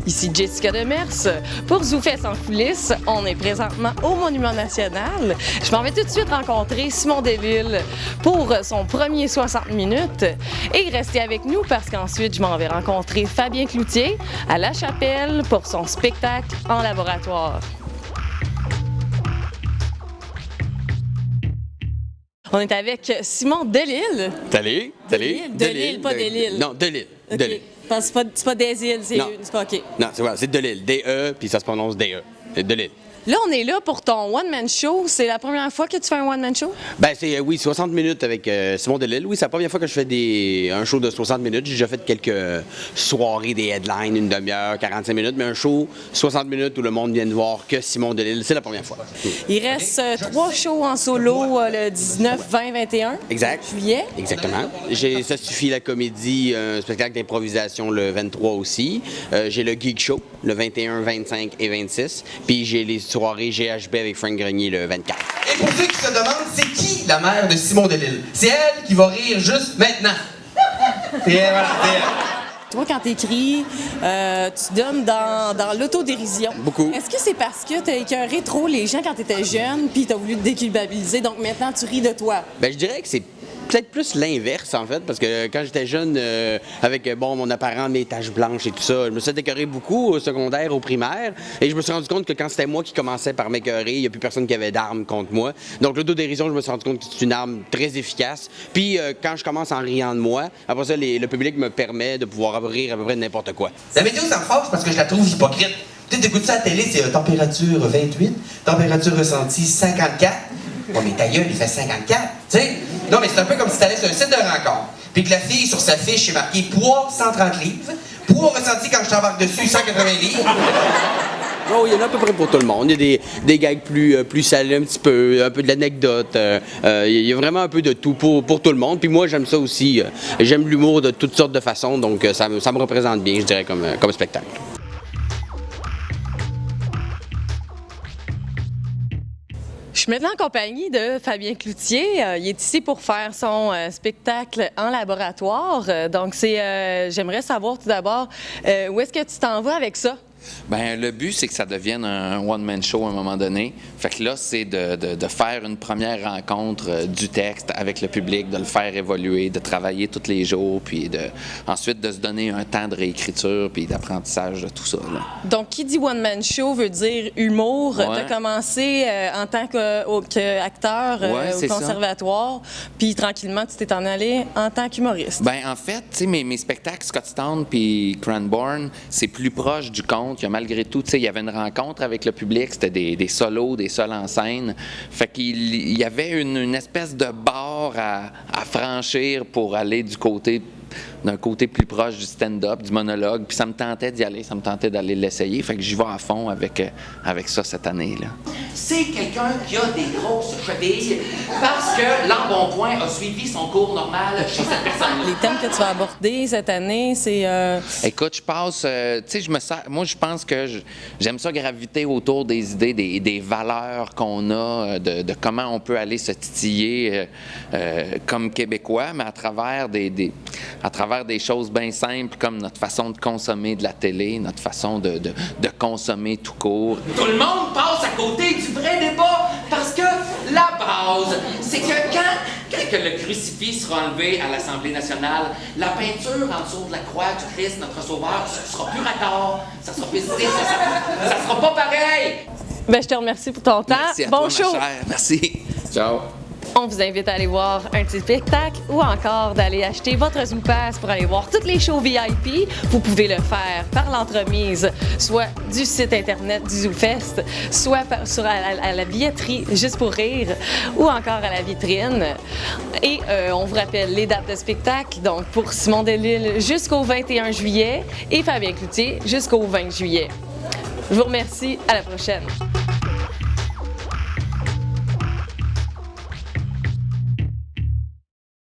Ici Jessica Demers pour ZooFest en coulisses. On est présentement au Monument National. Je m'en vais tout de suite rencontrer Simon Delille pour son premier 60 minutes. Et restez avec nous parce qu'ensuite, je m'en vais rencontrer Fabien Cloutier à La Chapelle pour son spectacle en laboratoire. On est avec Simon Delille. Delille, pas Delille. Non, Delille. Okay. Delille. C'est pas des îles, c'est pas OK. Non, c'est Delille. D-E, puis ça se prononce D-E. Delille. Là, on est là pour ton one-man show. C'est la première fois que tu fais un one-man show? Ben, c'est, oui, 60 minutes avec Simon Delille. Oui, c'est la première fois que je fais un show de 60 minutes. J'ai déjà fait quelques soirées, des headlines, une demi-heure, 45 minutes, mais un show 60 minutes où le monde vient de voir que Simon Delille, c'est la première fois. Il reste 3 shows en solo le 19, 20, 21 juillet. Exactement. Ça suffit la comédie, un spectacle d'improvisation le 23 aussi. J'ai le Geek Show le 21, 25 et 26. Puis j'ai les soirée GHB avec Frank Grenier le 24. Et pour ceux qui se demandent, c'est qui la mère de Simon Delille? C'est elle qui va rire juste maintenant. C'est elle, voilà, c'est elle. Toi, quand t'écris, tu donnes dans l'autodérision. Beaucoup. Est-ce que c'est parce que t'as écœuré trop les gens quand t'étais jeune, puis t'as voulu te déculpabiliser, donc maintenant tu ris de toi? Ben, je dirais que c'est peut-être plus l'inverse, en fait, parce que quand j'étais jeune, avec mon apparent, mes taches blanches et tout ça, je me suis décoré beaucoup au secondaire, au primaire, et je me suis rendu compte que quand c'était moi qui commençais par m'écœurer, il n'y a plus personne qui avait d'armes contre moi. Donc l'autodérision, je me suis rendu compte que c'est une arme très efficace. Puis quand je commence en riant de moi, après ça, le public me permet de pouvoir rire à peu près de n'importe quoi. La météo, ça me fâche parce que je la trouve hypocrite. Tu sais, t'écoutes ça à la télé, c'est température 28, température ressentie 54. Oh, mais ta gueule, il fait 54. Tu sais? Non, mais c'est un peu comme si t'allais sur un site de rencontre, puis que la fille, sur sa fiche, est marqué poids 130 livres, poids ressenti quand je t'embarque dessus 180 livres. Oh, il y en a à peu près pour tout le monde. Il y a des gags plus salés un petit peu, un peu de l'anecdote. Il y a vraiment un peu de tout pour tout le monde. Puis moi, j'aime ça aussi. J'aime l'humour de toutes sortes de façons, donc ça me représente bien, je dirais, comme spectacle. Je suis maintenant en compagnie de Fabien Cloutier. Il est ici pour faire son spectacle en laboratoire. Donc, j'aimerais savoir tout d'abord, où est-ce que tu t'en vas avec ça? Bien, le but, c'est que ça devienne un one-man show à un moment donné. Fait que là, c'est de faire une première rencontre du texte avec le public, de le faire évoluer, de travailler tous les jours, puis ensuite de se donner un temps de réécriture puis d'apprentissage de tout ça. Là. Donc, qui dit one-man show veut dire humour. Ouais. Tu as commencé en tant qu'acteur au conservatoire, puis tranquillement, tu t'es en allé en tant qu'humoriste. Bien, en fait, tu sais, mes spectacles Scottstown puis Cranbourne, c'est plus proche du conte. Il y a malgré tout, tu sais, il y avait une rencontre avec le public, c'était des solos, des sols en scène. Fait qu'il y avait une espèce de barre à franchir pour aller d'un côté plus proche du stand-up, du monologue, puis ça me tentait d'y aller, ça me tentait d'aller l'essayer, fait que j'y vais à fond avec ça cette année, là. C'est quelqu'un qui a des grosses chevilles parce que l'embonpoint a suivi son cours normal chez cette personne. Les thèmes que tu vas aborder cette année, c'est... Écoute, je passe, tu sais, moi, je pense que j'aime ça graviter autour des idées, des valeurs qu'on a, de comment on peut aller se titiller comme Québécois, mais à travers des choses bien simples comme notre façon de consommer de la télé, notre façon de consommer tout court. Tout le monde passe à côté du vrai débat parce que la base, c'est que quand que le crucifix sera enlevé à l'Assemblée nationale, la peinture en dessous de la croix du Christ, notre Sauveur, ça sera plus raccord, ça sera plus style, ça sera pas pareil. Ben, je te remercie pour ton temps. Merci à bon toi, show! ma chère. Merci. Ciao. On vous invite à aller voir un petit spectacle ou encore d'aller acheter votre ZooPass pour aller voir toutes les shows VIP. Vous pouvez le faire par l'entremise, soit du site internet du ZooFest, soit à la billetterie Juste pour rire ou encore à la vitrine. Et on vous rappelle les dates de spectacle, donc pour Simon Delille jusqu'au 21 juillet et Fabien Cloutier jusqu'au 20 juillet. Je vous remercie, à la prochaine.